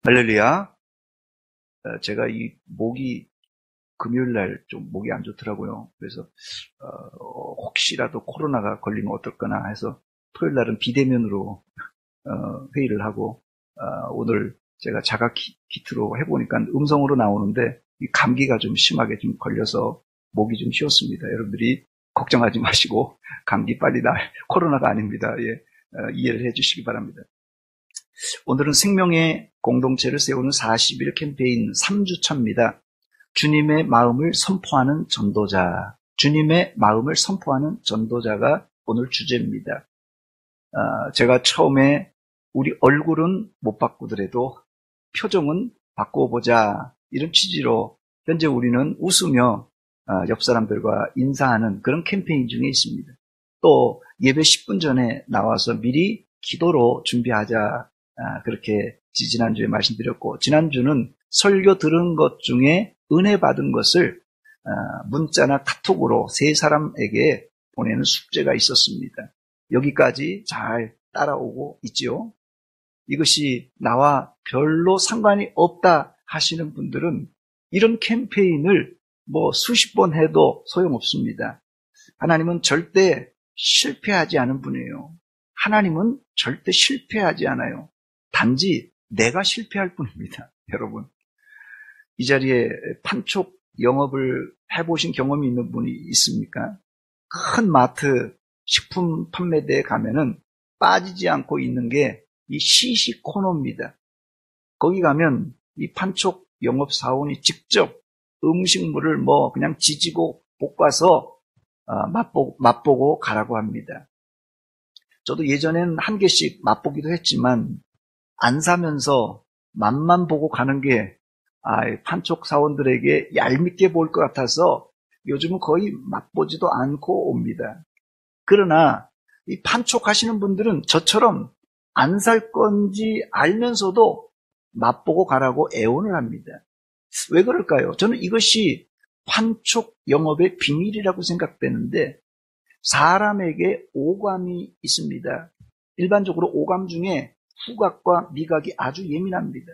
할렐루야. 제가 이 목이 금요일 날 좀 목이 안 좋더라고요. 그래서 혹시라도 코로나가 걸리면 어떨까나 해서 토요일 날은 비대면으로 회의를 하고 오늘 제가 자가 키트로 해보니까 음성으로 나오는데 이 감기가 좀 심하게 좀 걸려서 목이 좀 쉬었습니다. 여러분들이 걱정하지 마시고 감기 빨리 코로나가 아닙니다. 예, 이해를 해주시기 바랍니다. 오늘은 생명의 공동체를 세우는 40일 캠페인 3주차입니다. 주님의 마음을 선포하는 전도자, 주님의 마음을 선포하는 전도자가 오늘 주제입니다. 제가 처음에 우리 얼굴은 못 바꾸더라도 표정은 바꿔보자 이런 취지로 현재 우리는 웃으며 옆 사람들과 인사하는 그런 캠페인 중에 있습니다. 또 예배 10분 전에 나와서 미리 기도로 준비하자 그렇게 지난주에 말씀드렸고, 지난주는 설교 들은 것 중에 은혜 받은 것을 문자나 카톡으로 세 사람에게 보내는 숙제가 있었습니다. 여기까지 잘 따라오고 있지요. 이것이 나와 별로 상관이 없다 하시는 분들은 이런 캠페인을 수십 번 해도 소용없습니다. 하나님은 절대 실패하지 않은 분이에요. 하나님은 절대 실패하지 않아요. 단지 내가 실패할 뿐입니다. 여러분, 이 자리에 판촉 영업을 해보신 경험이 있는 분이 있습니까? 큰 마트 식품 판매대에 가면은 빠지지 않고 있는 게 이 시식 코너입니다. 거기 가면 이 판촉 영업사원이 직접 음식물을 그냥 지지고 볶아서 맛보고 가라고 합니다. 저도 예전엔 한 개씩 맛보기도 했지만 안 사면서 맛만 보고 가는 게 판촉 사원들에게 얄밉게 보일 것 같아서 요즘은 거의 맛보지도 않고 옵니다. 그러나 이 판촉하시는 분들은 저처럼 안 살 건지 알면서도 맛보고 가라고 애원을 합니다. 왜 그럴까요? 저는 이것이 판촉 영업의 비밀이라고 생각되는데, 사람에게 오감이 있습니다. 일반적으로 오감 중에 후각과 미각이 아주 예민합니다.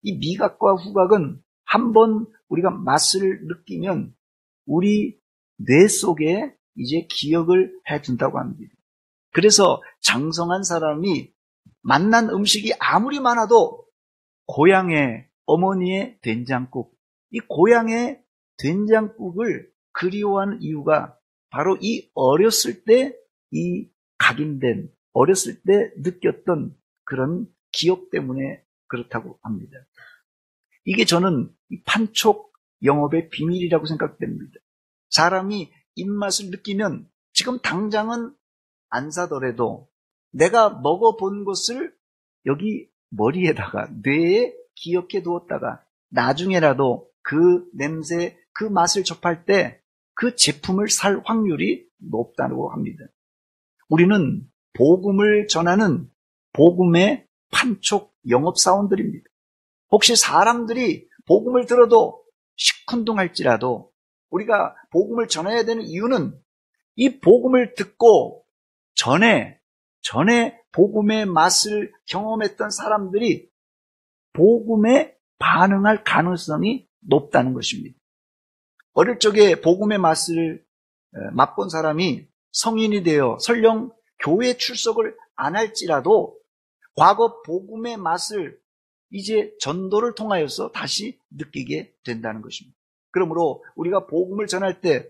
이 미각과 후각은 한번 우리가 맛을 느끼면 우리 뇌 속에 이제 기억을 해둔다고 합니다. 그래서 장성한 사람이 만난 음식이 아무리 많아도 고향의 어머니의 된장국, 이 고향의 된장국을 그리워하는 이유가 바로 이 어렸을 때 이 각인된, 어렸을 때 느꼈던 그런 기억 때문에 그렇다고 합니다. 이게 저는 판촉 영업의 비밀이라고 생각됩니다. 사람이 입맛을 느끼면 지금 당장은 안 사더라도 내가 먹어본 것을 여기 머리에다가 뇌에 기억해 두었다가 나중에라도 그 냄새, 그 맛을 접할 때 그 제품을 살 확률이 높다고 합니다. 우리는 복음을 전하는 복음의 판촉 영업사원들입니다. 혹시 사람들이 복음을 들어도 시큰둥할지라도 우리가 복음을 전해야 되는 이유는 이 복음을 듣고 전에 복음의 맛을 경험했던 사람들이 복음에 반응할 가능성이 높다는 것입니다. 어릴 적에 복음의 맛을 맛본 사람이 성인이 되어 설령 교회 출석을 안 할지라도 과거 복음의 맛을 이제 전도를 통하여서 다시 느끼게 된다는 것입니다. 그러므로 우리가 복음을 전할 때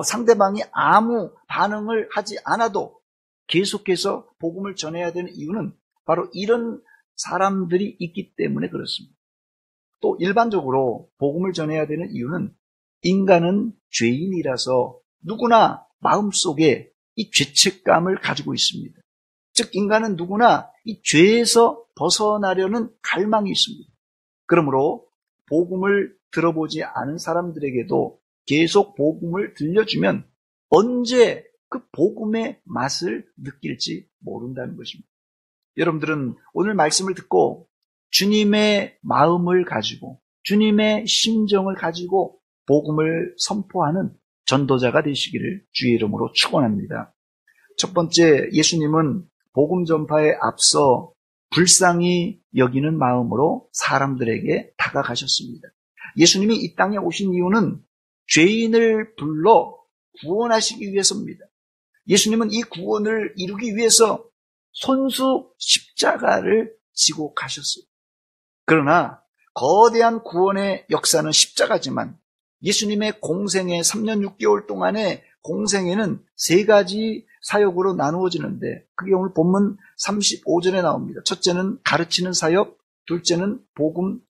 상대방이 아무 반응을 하지 않아도 계속해서 복음을 전해야 되는 이유는 바로 이런 사람들이 있기 때문에 그렇습니다. 또 일반적으로 복음을 전해야 되는 이유는 인간은 죄인이라서 누구나 마음속에 이 죄책감을 가지고 있습니다. 즉 인간은 누구나 이 죄에서 벗어나려는 갈망이 있습니다. 그러므로 복음을 들어보지 않은 사람들에게도 계속 복음을 들려주면 언제 그 복음의 맛을 느낄지 모른다는 것입니다. 여러분들은 오늘 말씀을 듣고 주님의 마음을 가지고 주님의 심정을 가지고 복음을 선포하는 전도자가 되시기를 주의 이름으로 축원합니다. 첫 번째, 예수님은 복음 전파에 앞서 불쌍히 여기는 마음으로 사람들에게 다가가셨습니다. 예수님이 이 땅에 오신 이유는 죄인을 불러 구원하시기 위해서입니다. 예수님은 이 구원을 이루기 위해서 손수 십자가를 지고 가셨어요. 그러나 거대한 구원의 역사는 십자가지만 예수님의 공생애 3년 6개월 동안의 공생애는 세 가지 사역으로 나누어지는데 그게 오늘 본문 35절에 나옵니다. 첫째는 가르치는 사역, 둘째는 복음,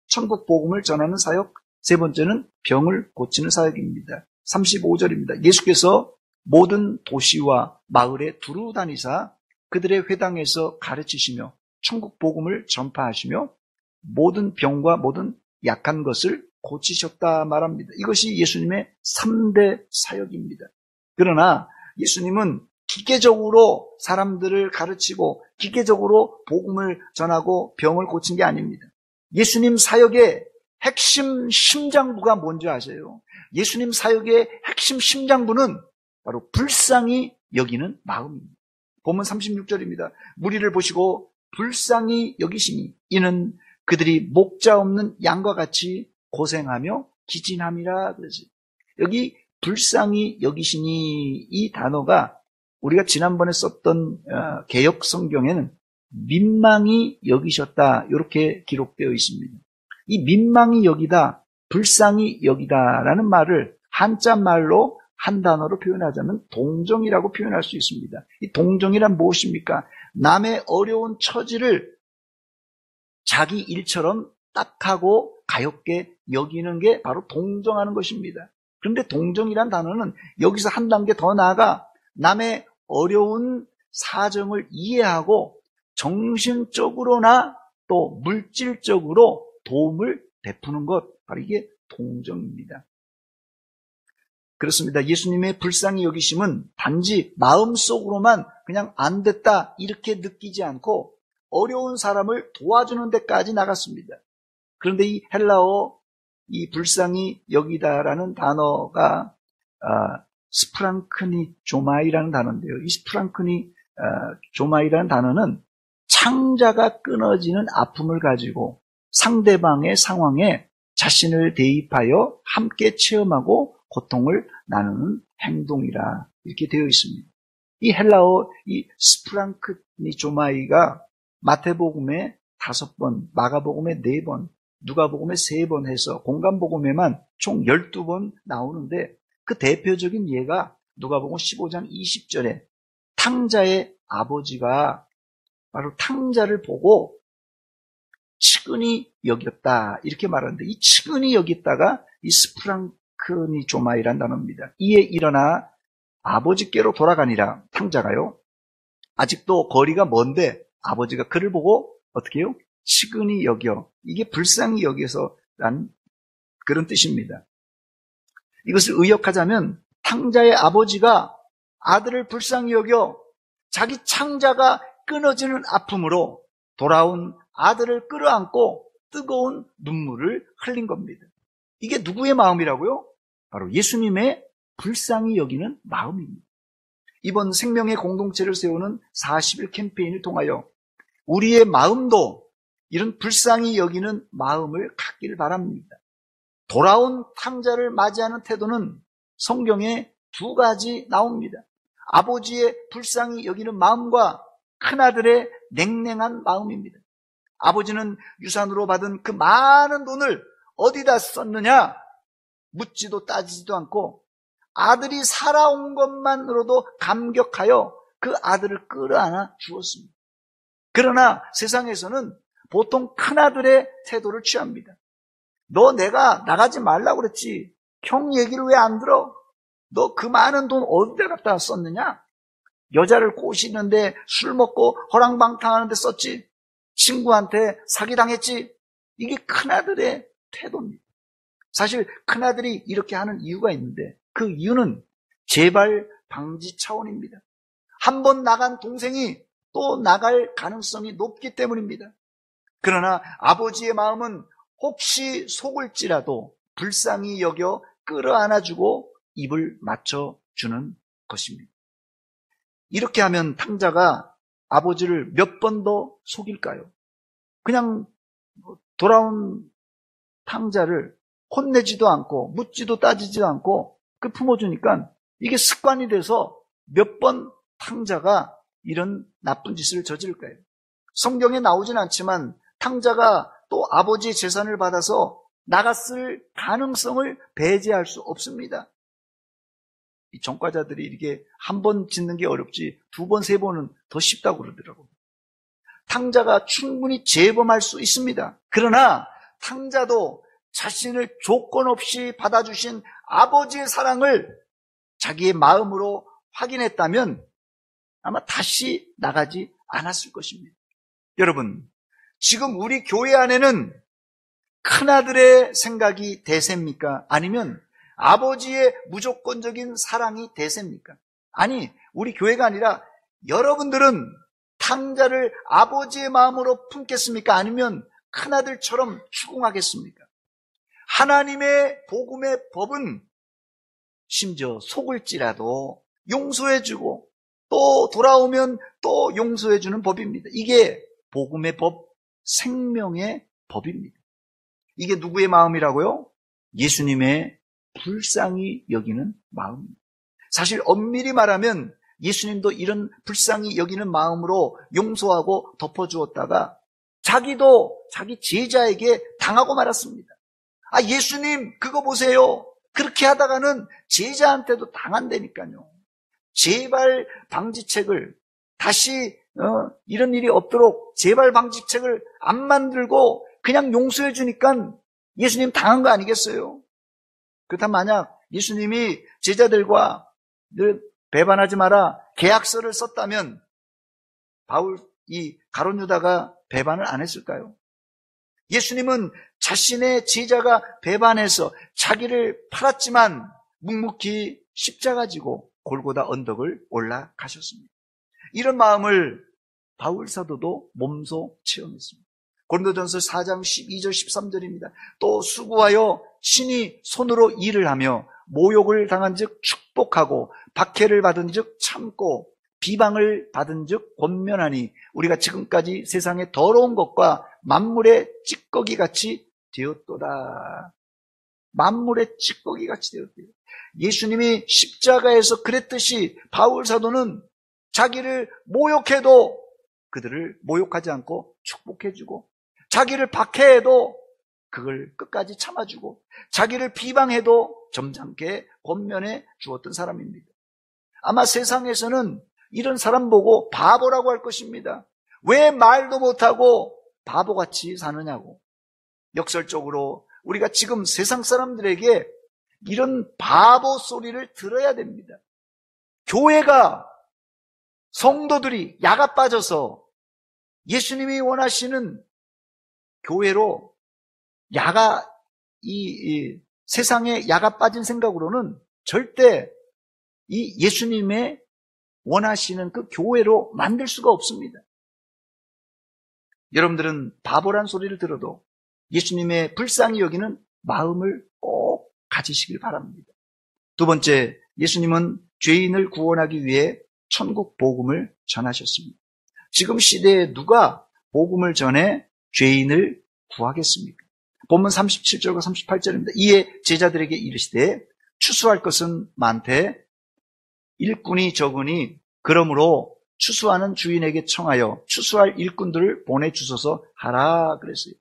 천국 복음을 전하는 사역, 세 번째는 병을 고치는 사역입니다. 35절입니다. 예수께서 모든 도시와 마을에 두루 다니사 그들의 회당에서 가르치시며 천국 복음을 전파하시며 모든 병과 모든 약한 것을 고치셨다 말합니다. 이것이 예수님의 3대 사역입니다. 그러나 예수님은 기계적으로 사람들을 가르치고 기계적으로 복음을 전하고 병을 고친 게 아닙니다. 예수님 사역의 핵심 심장부가 뭔지 아세요? 예수님 사역의 핵심 심장부는 바로 불쌍히 여기는 마음입니다. 본문 36절입니다. 무리를 보시고 불쌍히 여기시니 이는 그들이 목자 없는 양과 같이 고생하며 기진함이라 그러지. 여기 불쌍히 여기시니 이 단어가 우리가 지난번에 썼던 개역 성경에는 민망히 여기셨다 이렇게 기록되어 있습니다. 이 민망히 여기다, 불쌍히 여기다라는 말을 한자 말로 한 단어로 표현하자면 동정이라고 표현할 수 있습니다. 이 동정이란 무엇입니까? 남의 어려운 처지를 자기 일처럼 딱하고 가볍게 여기는 게 바로 동정하는 것입니다. 그런데 동정이란 단어는 여기서 한 단계 더 나아가 남의 어려운 사정을 이해하고 정신적으로나 또 물질적으로 도움을 베푸는 것, 바로 이게 동정입니다. 그렇습니다. 예수님의 불쌍히 여기심은 단지 마음속으로만 그냥 안 됐다 이렇게 느끼지 않고 어려운 사람을 도와주는 데까지 나갔습니다. 그런데 이 헬라어 이 불쌍히 여기다라는 단어가 스프랑크니 조마이라는 단어인데요. 이 스프랑크니 조마이라는 단어는 창자가 끊어지는 아픔을 가지고 상대방의 상황에 자신을 대입하여 함께 체험하고 고통을 나누는 행동이라 이렇게 되어 있습니다. 이 헬라어 이 스프랑크니 조마이가 마태복음에 5번, 마가복음에 4번, 누가복음에 3번 해서 공간복음에만 총 12번 나오는데 그 대표적인 예가 누가복음 15장 20절에 탕자의 아버지가 바로 탕자를 보고 측은히 여겼다 이렇게 말하는데 이 측은히 여겼다가 이 스프랑크니 조마이란 단어입니다. 이에 일어나 아버지께로 돌아가니라. 탕자가요. 아직도 거리가 먼데 아버지가 그를 보고 어떻게 해요? 측은히 여겨. 이게 불쌍히 여겨서란 그런 뜻입니다. 이것을 의역하자면 탕자의 아버지가 아들을 불쌍히 여겨 자기 창자가 끊어지는 아픔으로 돌아온 아들을 끌어안고 뜨거운 눈물을 흘린 겁니다. 이게 누구의 마음이라고요? 바로 예수님의 불쌍히 여기는 마음입니다. 이번 생명의 공동체를 세우는 40일 캠페인을 통하여 우리의 마음도 이런 불쌍히 여기는 마음을 갖기를 바랍니다. 돌아온 탕자를 맞이하는 태도는 성경에 2가지 나옵니다. 아버지의 불쌍히 여기는 마음과 큰아들의 냉랭한 마음입니다. 아버지는 유산으로 받은 그 많은 돈을 어디다 썼느냐? 묻지도 따지지도 않고 아들이 살아온 것만으로도 감격하여 그 아들을 끌어안아 주었습니다. 그러나 세상에서는 보통 큰아들의 태도를 취합니다. 너 내가 나가지 말라고 그랬지. 형 얘기를 왜 안 들어? 너 그 많은 돈 어디다 갖다 썼느냐? 여자를 꼬시는데 술 먹고 허랑방탕하는데 썼지. 친구한테 사기당했지. 이게 큰아들의 태도입니다. 사실 큰아들이 이렇게 하는 이유가 있는데 그 이유는 재발 방지 차원입니다. 한 번 나간 동생이 또 나갈 가능성이 높기 때문입니다. 그러나 아버지의 마음은 혹시 속을지라도 불쌍히 여겨 끌어안아주고 입을 맞춰주는 것입니다. 이렇게 하면 탕자가 아버지를 몇 번 더 속일까요? 그냥 돌아온 탕자를 혼내지도 않고 묻지도 따지지도 않고 그 품어주니까 이게 습관이 돼서 몇 번 탕자가 이런 나쁜 짓을 저지를까요? 성경에 나오진 않지만 탕자가 또 아버지의 재산을 받아서 나갔을 가능성을 배제할 수 없습니다. 이 전과자들이 이렇게 한 번 짓는 게 어렵지 두 번, 세 번은 더 쉽다고 그러더라고요. 탕자가 충분히 재범할 수 있습니다. 그러나 탕자도 자신을 조건 없이 받아주신 아버지의 사랑을 자기의 마음으로 확인했다면 아마 다시 나가지 않았을 것입니다. 여러분, 지금 우리 교회 안에는 큰아들의 생각이 대세입니까? 아니면 아버지의 무조건적인 사랑이 대세입니까? 아니, 우리 교회가 아니라 여러분들은 탕자를 아버지의 마음으로 품겠습니까? 아니면 큰아들처럼 추궁하겠습니까? 하나님의 복음의 법은 심지어 속을지라도 용서해주고 또 돌아오면 또 용서해주는 법입니다. 이게 복음의 법, 생명의 법입니다. 이게 누구의 마음이라고요? 예수님의 불쌍히 여기는 마음입니다. 사실 엄밀히 말하면 예수님도 이런 불쌍히 여기는 마음으로 용서하고 덮어주었다가 자기도 자기 제자에게 당하고 말았습니다. 아, 예수님 그거 보세요. 그렇게 하다가는 제자한테도 당한다니까요. 재발 방지책을 다시 이런 일이 없도록 재발 방지책을 안 만들고 그냥 용서해 주니까 예수님 당한 거 아니겠어요? 그렇다면 만약 예수님이 제자들과 늘 배반하지 마라 계약서를 썼다면 이 가룟 유다가 배반을 안 했을까요? 예수님은 자신의 제자가 배반해서 자기를 팔았지만 묵묵히 십자가 지고 골고다 언덕을 올라가셨습니다. 이런 마음을 바울 사도도 몸소 체험했습니다. 고린도전서 4장 12절 13절입니다. 또 수고하여 친히 손으로 일을 하며 모욕을 당한 즉 축복하고 박해를 받은 즉 참고 비방을 받은 즉 권면하니 우리가 지금까지 세상의 더러운 것과 만물의 찌꺼기 같이 되었도다. 만물의 찌꺼기 같이 되었대요. 예수님이 십자가에서 그랬듯이 바울 사도는 자기를 모욕해도 그들을 모욕하지 않고 축복해주고 자기를 박해해도 그걸 끝까지 참아주고 자기를 비방해도 점잖게 권면해 주었던 사람입니다. 아마 세상에서는 이런 사람 보고 바보라고 할 것입니다. 왜 말도 못하고 바보같이 사느냐고. 역설적으로 우리가 지금 세상 사람들에게 이런 바보 소리를 들어야 됩니다. 교회가 성도들이 야가 빠져서 예수님이 원하시는 교회로 이 세상에 야가 빠진 생각으로는 절대 이 예수님의 원하시는 그 교회로 만들 수가 없습니다. 여러분들은 바보란 소리를 들어도 예수님의 불쌍히 여기는 마음을 꼭 가지시길 바랍니다. 두 번째, 예수님은 죄인을 구원하기 위해 천국 복음을 전하셨습니다. 지금 시대에 누가 복음을 전해 죄인을 구하겠습니까? 본문 37절과 38절입니다. 이에 제자들에게 이르시되 추수할 것은 많되 일꾼이 적으니 그러므로 추수하는 주인에게 청하여 추수할 일꾼들을 보내주소서 하라 그랬어요.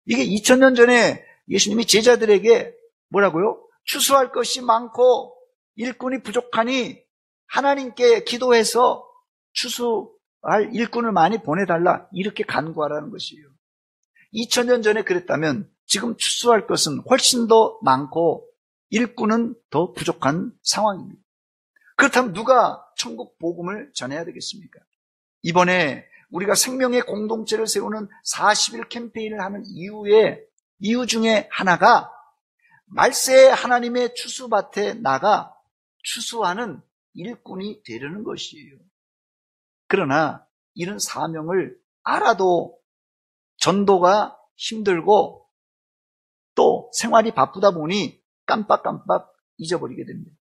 이게 2000년 전에 예수님이 제자들에게 뭐라고요? 추수할 것이 많고 일꾼이 부족하니 하나님께 기도해서 추수할 일꾼을 많이 보내달라 이렇게 간구하라는 것이에요. 2000년 전에 그랬다면 지금 추수할 것은 훨씬 더 많고 일꾼은 더 부족한 상황입니다. 그렇다면 누가 천국 복음을 전해야 되겠습니까? 이번에 우리가 생명의 공동체를 세우는 40일 캠페인을 하는 이유 중에 하나가 말세 하나님의 추수밭에 나가 추수하는 일꾼이 되려는 것이에요. 그러나 이런 사명을 알아도 전도가 힘들고 또 생활이 바쁘다 보니 깜빡깜빡 잊어버리게 됩니다.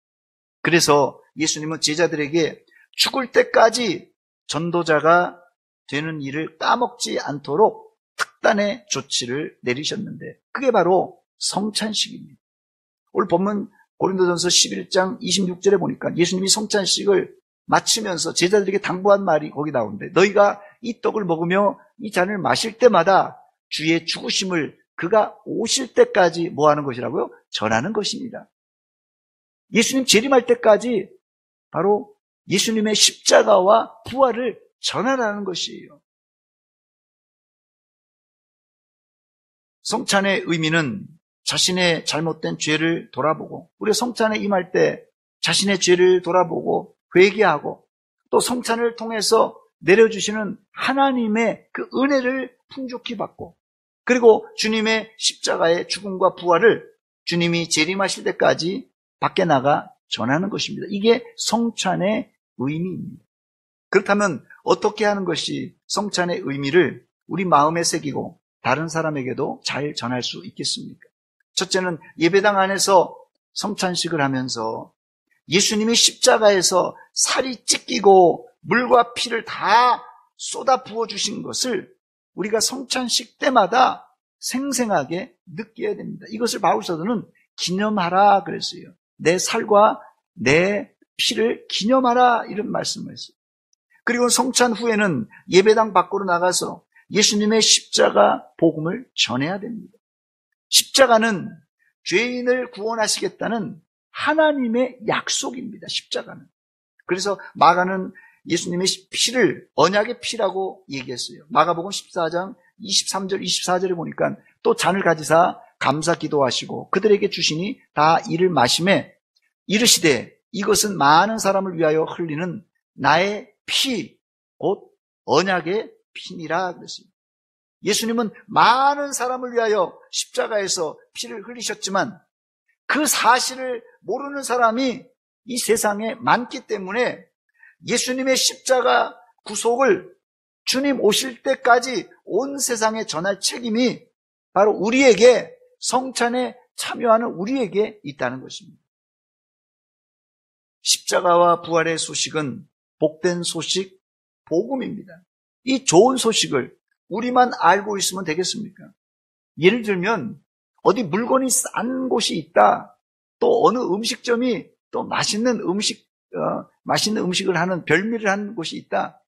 그래서 예수님은 제자들에게 죽을 때까지 전도자가 되는 일을 까먹지 않도록 특단의 조치를 내리셨는데 그게 바로 성찬식입니다. 오늘 본문 고린도전서 11장 26절에 보니까 예수님이 성찬식을 마치면서 제자들에게 당부한 말이 거기 나오는데 너희가 이 떡을 먹으며 이 잔을 마실 때마다 주의 죽으심을 그가 오실 때까지 뭐 하는 것이라고요? 전하는 것입니다. 예수님 재림할 때까지 바로 예수님의 십자가와 부활을 전하라는 것이에요. 성찬의 의미는 자신의 잘못된 죄를 돌아보고 우리가 성찬에 임할 때 자신의 죄를 돌아보고 회개하고 또 성찬을 통해서 내려주시는 하나님의 그 은혜를 풍족히 받고 그리고 주님의 십자가의 죽음과 부활을 주님이 재림하실 때까지 밖에 나가 전하는 것입니다. 이게 성찬의 의미입니다. 그렇다면 어떻게 하는 것이 성찬의 의미를 우리 마음에 새기고 다른 사람에게도 잘 전할 수 있겠습니까? 첫째는 예배당 안에서 성찬식을 하면서 예수님이 십자가에서 살이 찢기고 물과 피를 다 쏟아 부어주신 것을 우리가 성찬식 때마다 생생하게 느껴야 됩니다. 이것을 바울 사도는 기념하라 그랬어요. 내 살과 내 피를 기념하라 이런 말씀을 했어요. 그리고 성찬 후에는 예배당 밖으로 나가서 예수님의 십자가 복음을 전해야 됩니다. 십자가는 죄인을 구원하시겠다는 하나님의 약속입니다. 십자가는. 그래서 마가는 예수님의 피를 언약의 피라고 얘기했어요. 마가복음 14장 23절 24절에 보니까 또 잔을 가지사 감사 기도하시고 그들에게 주시니 다 이를 마시매 이르시되 이것은 많은 사람을 위하여 흘리는 나의 피 곧 언약의 피니라 그랬습니다. 예수님은 많은 사람을 위하여 십자가에서 피를 흘리셨지만 그 사실을 모르는 사람이 이 세상에 많기 때문에 예수님의 십자가 구속을 주님 오실 때까지 온 세상에 전할 책임이 바로 우리에게 성찬에 참여하는 우리에게 있다는 것입니다. 십자가와 부활의 소식은 복된 소식, 복음입니다. 이 좋은 소식을 우리만 알고 있으면 되겠습니까? 예를 들면 어디 물건이 싼 곳이 있다. 또 어느 음식점이 또 맛있는 음식을 하는 별미를 하는 곳이 있다.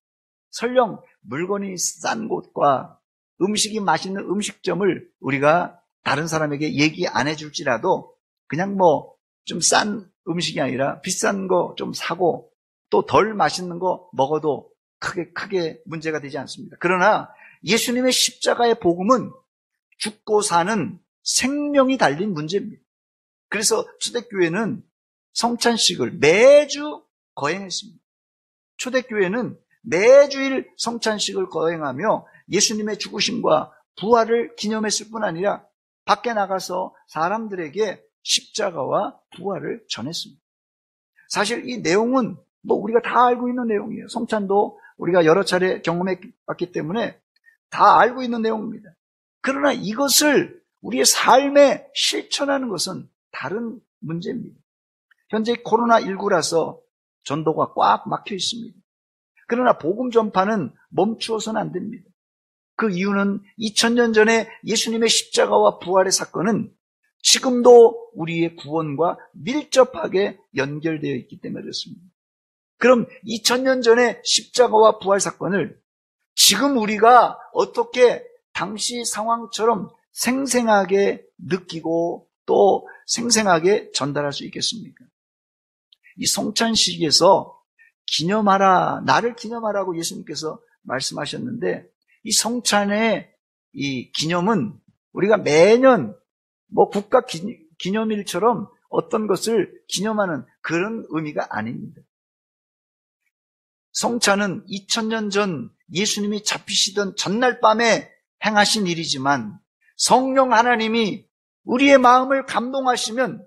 설령 물건이 싼 곳과 음식이 맛있는 음식점을 우리가 다른 사람에게 얘기 안 해줄지라도 그냥 뭐 좀 싼 음식이 아니라 비싼 거 좀 사고 또 덜 맛있는 거 먹어도 크게 문제가 되지 않습니다. 그러나 예수님의 십자가의 복음은 죽고 사는 생명이 달린 문제입니다. 그래서 초대교회는 성찬식을 매주 거행했습니다. 초대교회는 매주일 성찬식을 거행하며 예수님의 죽으심과 부활을 기념했을 뿐 아니라 밖에 나가서 사람들에게 십자가와 부활을 전했습니다. 사실 이 내용은 뭐 우리가 다 알고 있는 내용이에요. 성찬도 우리가 여러 차례 경험해봤기 때문에 다 알고 있는 내용입니다. 그러나 이것을 우리의 삶에 실천하는 것은 다른 문제입니다. 현재 코로나19라서 전도가 꽉 막혀 있습니다. 그러나 복음 전파는 멈추어서는 안 됩니다. 그 이유는 2000년 전에 예수님의 십자가와 부활의 사건은 지금도 우리의 구원과 밀접하게 연결되어 있기 때문에 그렇습니다. 그럼 2000년 전의 십자가와 부활 사건을 지금 우리가 어떻게 당시 상황처럼 생생하게 느끼고 또 생생하게 전달할 수 있겠습니까? 이 성찬식에서 기념하라, 나를 기념하라고 예수님께서 말씀하셨는데 이 성찬의 이 기념은 우리가 매년 뭐 국가 기념일처럼 어떤 것을 기념하는 그런 의미가 아닙니다. 성찬은 2000년 전 예수님이 잡히시던 전날 밤에 행하신 일이지만 성령 하나님이 우리의 마음을 감동하시면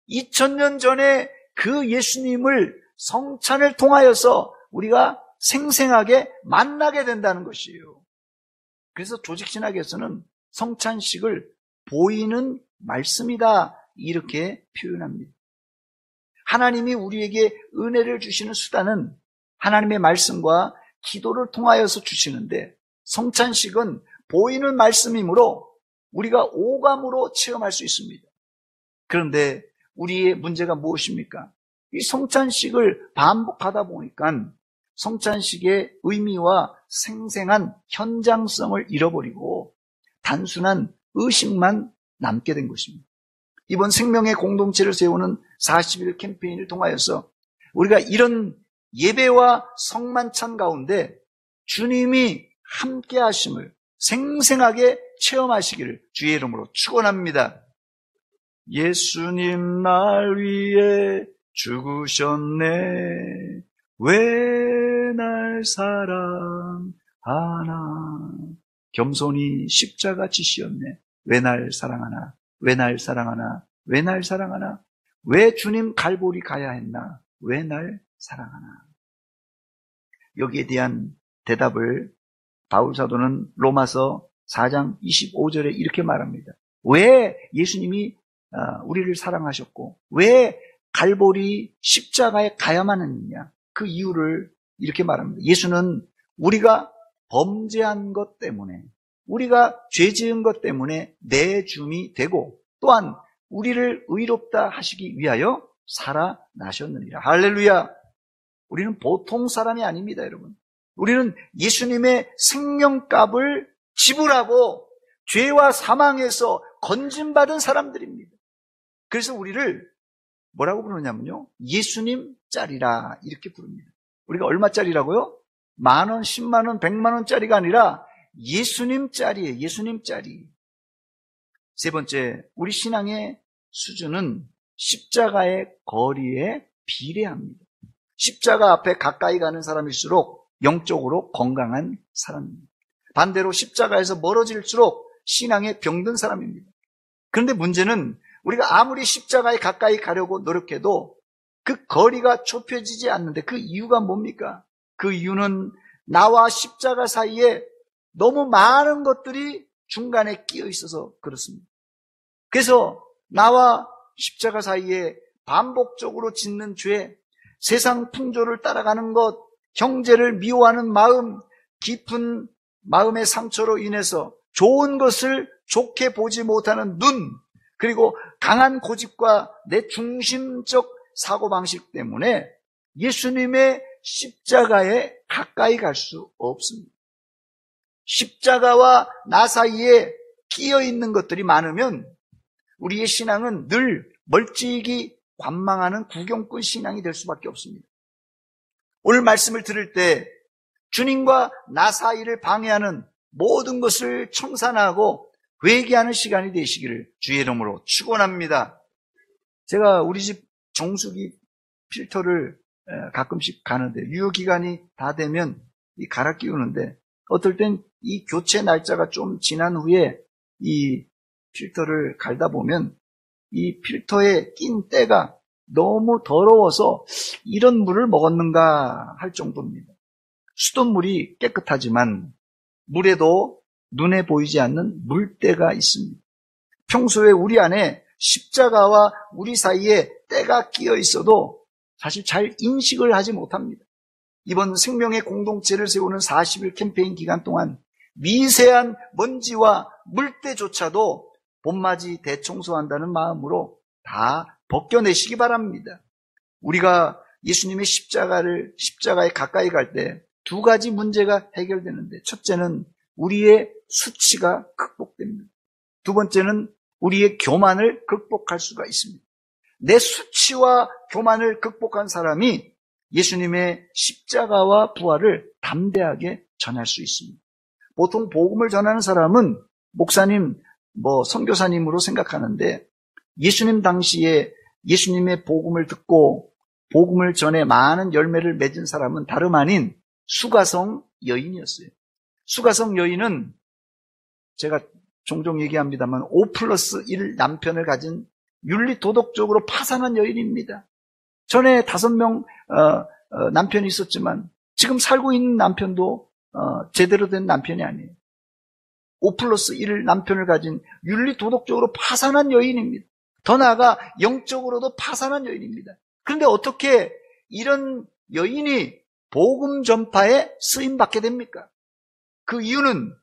2000년 전에 그 예수님을 성찬을 통하여서 우리가 생생하게 만나게 된다는 것이에요. 그래서 조직신학에서는 성찬식을 보이는 말씀이다 이렇게 표현합니다. 하나님이 우리에게 은혜를 주시는 수단은 하나님의 말씀과 기도를 통하여서 주시는데 성찬식은 보이는 말씀이므로 우리가 오감으로 체험할 수 있습니다. 그런데 우리의 문제가 무엇입니까? 이 성찬식을 반복하다 보니까 성찬식의 의미와 생생한 현장성을 잃어버리고 단순한 의식만 남게 된 것입니다. 이번 생명의 공동체를 세우는 40일 캠페인을 통하여서 우리가 이런 예배와 성만찬 가운데 주님이 함께 하심을 생생하게 체험하시기를 주의 이름으로 축원합니다. 예수님 날 위해 죽으셨네. 왜 날 사랑하나. 겸손히 십자가 지시었네. 왜 날 사랑하나. 왜 날 사랑하나. 왜 날 사랑하나. 왜 주님 갈보리 가야 했나. 왜 날 사랑하나. 여기에 대한 대답을 바울 사도는 로마서 4장 25절에 이렇게 말합니다. 왜 예수님이 우리를 사랑하셨고 왜 갈보리 십자가에 가야만 했느냐. 그 이유를 이렇게 말합니다. 예수는 우리가 범죄한 것 때문에 우리가 죄 지은 것 때문에 내줌이 되고 또한 우리를 의롭다 하시기 위하여 살아나셨느니라. 할렐루야. 우리는 보통 사람이 아닙니다, 여러분. 우리는 예수님의 생명값을 지불하고 죄와 사망에서 건진받은 사람들입니다. 그래서 우리를 뭐라고 부르냐면요, 예수님 짤이라 이렇게 부릅니다. 우리가 얼마짜리라고요? 10,000원, 100,000원, 100만원짜리가 아니라 예수님 짤이에요. 예수님 짤이. 세 번째, 우리 신앙의 수준은 십자가의 거리에 비례합니다. 십자가 앞에 가까이 가는 사람일수록 영적으로 건강한 사람입니다. 반대로 십자가에서 멀어질수록 신앙에 병든 사람입니다. 그런데 문제는 우리가 아무리 십자가에 가까이 가려고 노력해도 그 거리가 좁혀지지 않는데 그 이유가 뭡니까? 그 이유는 나와 십자가 사이에 너무 많은 것들이 중간에 끼어 있어서 그렇습니다. 그래서 나와 십자가 사이에 반복적으로 짓는 죄, 세상 풍조를 따라가는 것, 형제를 미워하는 마음, 깊은 마음의 상처로 인해서 좋은 것을 좋게 보지 못하는 눈, 그리고 강한 고집과 내 중심적 사고방식 때문에 예수님의 십자가에 가까이 갈 수 없습니다. 십자가와 나 사이에 끼어 있는 것들이 많으면 우리의 신앙은 늘 멀찍이 관망하는 구경꾼 신앙이 될 수밖에 없습니다. 오늘 말씀을 들을 때 주님과 나 사이를 방해하는 모든 것을 청산하고 회개하는 시간이 되시기를 주의 이름으로 축원합니다. 제가 우리 집 정수기 필터를 가끔씩 가는데 유효기간이 다 되면 갈아 끼우는데 어떨 땐 이 교체 날짜가 좀 지난 후에 이 필터를 갈다 보면 이 필터에 낀 때가 너무 더러워서 이런 물을 먹었는가 할 정도입니다. 수돗물이 깨끗하지만 물에도 눈에 보이지 않는 물때가 있습니다. 평소에 우리 안에 십자가와 우리 사이에 때가 끼어 있어도 사실 잘 인식을 하지 못합니다. 이번 생명의 공동체를 세우는 40일 캠페인 기간 동안 미세한 먼지와 물때조차도 봄맞이 대청소한다는 마음으로 다 벗겨내시기 바랍니다. 우리가 예수님의 십자가에 가까이 갈 때 두 가지 문제가 해결되는데 첫째는 우리의 수치가 극복됩니다. 두 번째는 우리의 교만을 극복할 수가 있습니다. 내 수치와 교만을 극복한 사람이 예수님의 십자가와 부활을 담대하게 전할 수 있습니다. 보통 복음을 전하는 사람은 목사님, 선교사님으로 생각하는데 예수님 당시에 예수님의 복음을 듣고 복음을 전해 많은 열매를 맺은 사람은 다름 아닌 수가성 여인이었어요. 수가성 여인은 제가 종종 얘기합니다만 5+1 남편을 가진 윤리도덕적으로 파산한 여인입니다. 전에 5명 남편이 있었지만 지금 살고 있는 남편도 제대로 된 남편이 아니에요. 5+1 남편을 가진 윤리도덕적으로 파산한 여인입니다. 더 나아가 영적으로도 파산한 여인입니다. 그런데 어떻게 이런 여인이 복음 전파에 쓰임받게 됩니까? 그 이유는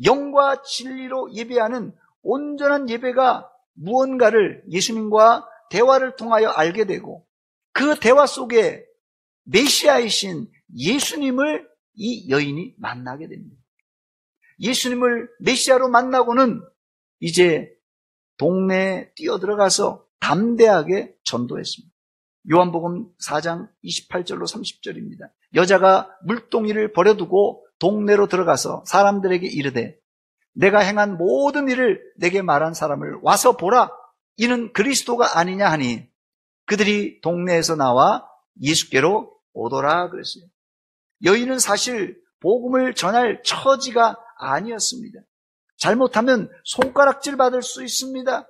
영과 진리로 예배하는 온전한 예배가 무언가를 예수님과 대화를 통하여 알게 되고, 그 대화 속에 메시아이신 예수님을 이 여인이 만나게 됩니다. 예수님을 메시아로 만나고는 이제 동네에 뛰어들어가서 담대하게 전도했습니다. 요한복음 4장 28절로 30절입니다. 여자가 물동이를 버려두고 동네로 들어가서 사람들에게 이르되 내가 행한 모든 일을 내게 말한 사람을 와서 보라, 이는 그리스도가 아니냐 하니 그들이 동네에서 나와 예수께로 오더라 그랬어요. 여인은 사실 복음을 전할 처지가 아니었습니다. 잘못하면 손가락질 받을 수 있습니다.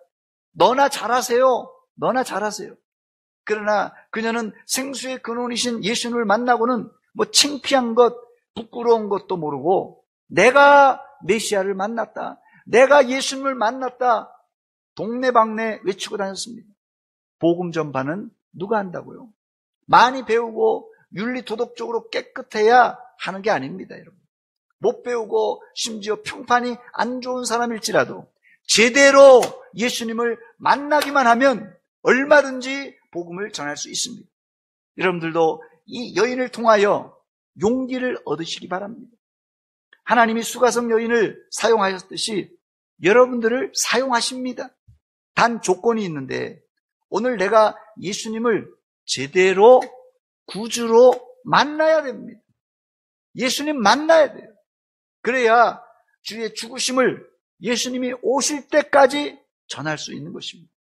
너나 잘하세요. 너나 잘하세요. 그러나 그녀는 생수의 근원이신 예수님을 만나고는 창피한 것, 부끄러운 것도 모르고 내가 메시아를 만났다, 내가 예수님을 만났다, 동네방네 외치고 다녔습니다. 복음 전파는 누가 한다고요? 많이 배우고 윤리도덕적으로 깨끗해야 하는 게 아닙니다, 여러분. 못 배우고 심지어 평판이 안 좋은 사람일지라도 제대로 예수님을 만나기만 하면 얼마든지 복음을 전할 수 있습니다. 여러분들도 이 여인을 통하여 용기를 얻으시기 바랍니다. 하나님이 수가성 여인을 사용하셨듯이 여러분들을 사용하십니다. 단 조건이 있는데, 오늘 내가 예수님을 제대로 구주로 만나야 됩니다. 예수님 만나야 돼요. 그래야 주의 죽으심을 예수님이 오실 때까지 전할 수 있는 것입니다.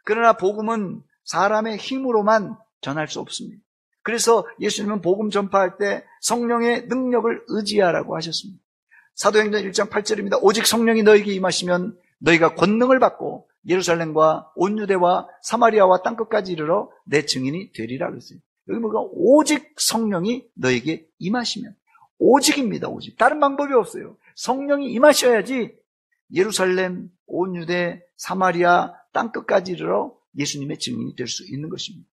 그러나 복음은 사람의 힘으로만 전할 수 없습니다. 그래서 예수님은 복음 전파할 때 성령의 능력을 의지하라고 하셨습니다. 사도행전 1장 8절입니다. 오직 성령이 너에게 임하시면 너희가 권능을 받고 예루살렘과 온 유대와 사마리아와 땅끝까지 이르러 내 증인이 되리라 그랬어요. 여기 뭐가 오직 성령이 너에게 임하시면, 오직입니다. 오직. 다른 방법이 없어요. 성령이 임하셔야지 예루살렘, 온 유대, 사마리아, 땅끝까지 이르러 예수님의 증인이 될 수 있는 것입니다.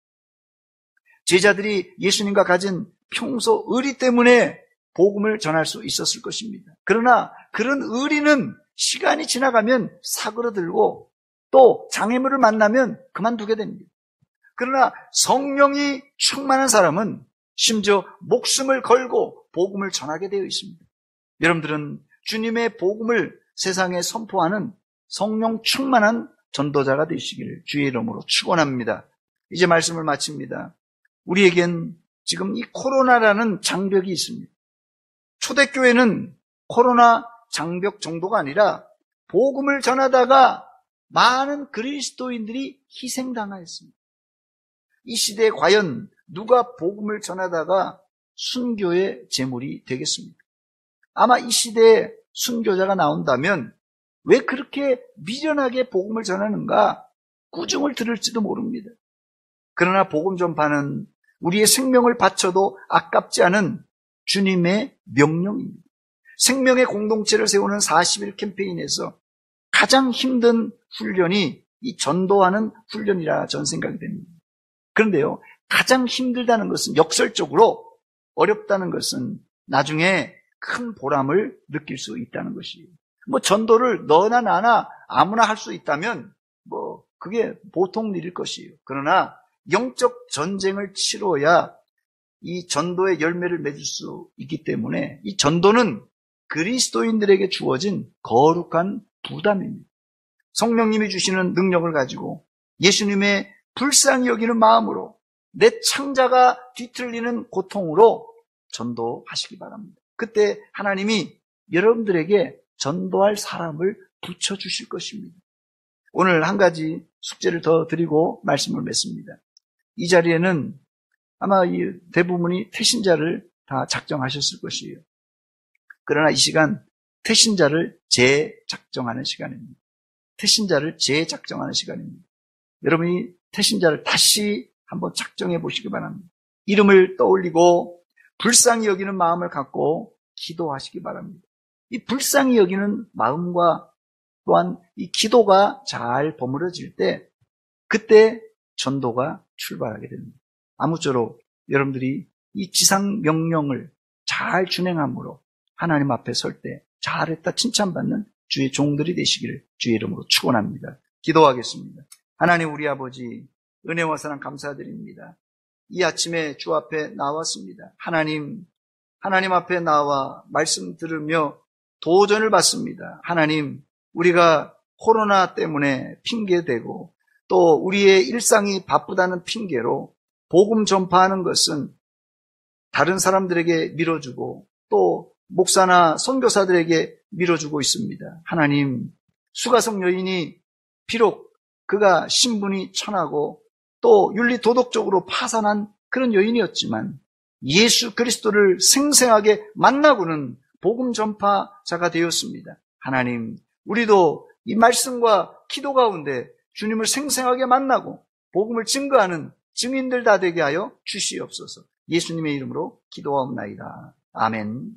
제자들이 예수님과 가진 평소 의리 때문에 복음을 전할 수 있었을 것입니다. 그러나 그런 의리는 시간이 지나가면 사그러들고 또 장애물을 만나면 그만두게 됩니다. 그러나 성령이 충만한 사람은 심지어 목숨을 걸고 복음을 전하게 되어 있습니다. 여러분들은 주님의 복음을 세상에 선포하는 성령 충만한 전도자가 되시기를 주의 이름으로 축원합니다. 이제 말씀을 마칩니다. 우리에겐 지금 이 코로나라는 장벽이 있습니다. 초대교회는 코로나 장벽 정도가 아니라 복음을 전하다가 많은 그리스도인들이 희생당하였습니다. 이 시대에 과연 누가 복음을 전하다가 순교의 제물이 되겠습니까? 아마 이 시대에 순교자가 나온다면 왜 그렇게 미련하게 복음을 전하는가 꾸중을 들을지도 모릅니다. 그러나 복음 전파는 우리의 생명을 바쳐도 아깝지 않은 주님의 명령입니다. 생명의 공동체를 세우는 40일 캠페인에서 가장 힘든 훈련이 이 전도하는 훈련이라 저는 생각이 됩니다. 그런데요, 가장 힘들다는 것은 역설적으로 어렵다는 것은 나중에 큰 보람을 느낄 수 있다는 것이에요. 전도를 너나 나나 아무나 할 수 있다면 그게 보통 일일 것이에요. 그러나 영적 전쟁을 치러야 이 전도의 열매를 맺을 수 있기 때문에 이 전도는 그리스도인들에게 주어진 거룩한 부담입니다. 성령님이 주시는 능력을 가지고 예수님의 불쌍히 여기는 마음으로 내 창자가 뒤틀리는 고통으로 전도하시기 바랍니다. 그때 하나님이 여러분들에게 전도할 사람을 붙여주실 것입니다. 오늘 한 가지 숙제를 더 드리고 말씀을 맺습니다. 이 자리에는 아마 이 대부분이 태신자를 다 작정하셨을 것이에요. 그러나 이 시간 태신자를 재작정하는 시간입니다. 태신자를 재작정하는 시간입니다. 여러분이 태신자를 다시 한번 작정해 보시기 바랍니다. 이름을 떠올리고 불쌍히 여기는 마음을 갖고 기도하시기 바랍니다. 이 불쌍히 여기는 마음과 또한 이 기도가 잘 버무려질 때 그때 전도가 출발하게 됩니다. 아무쪼록 여러분들이 이 지상 명령을 잘 준행함으로 하나님 앞에 설 때 잘했다 칭찬받는 주의 종들이 되시기를 주의 이름으로 축원합니다. 기도하겠습니다. 하나님 우리 아버지 은혜와 사랑 감사드립니다. 이 아침에 주 앞에 나왔습니다. 하나님 앞에 나와 말씀 들으며 도전을 받습니다. 하나님 우리가 코로나 때문에 핑계대고 또 우리의 일상이 바쁘다는 핑계로 복음 전파하는 것은 다른 사람들에게 밀어주고 또 목사나 선교사들에게 밀어주고 있습니다. 하나님, 수가성 여인이 비록 그가 신분이 천하고 또 윤리도덕적으로 파산한 그런 여인이었지만 예수 그리스도를 생생하게 만나고는 복음 전파자가 되었습니다. 하나님, 우리도 이 말씀과 기도 가운데 주님을 생생하게 만나고 복음을 증거하는 증인들 다 되게 하여 주시옵소서. 예수님의 이름으로 기도하옵나이다. 아멘.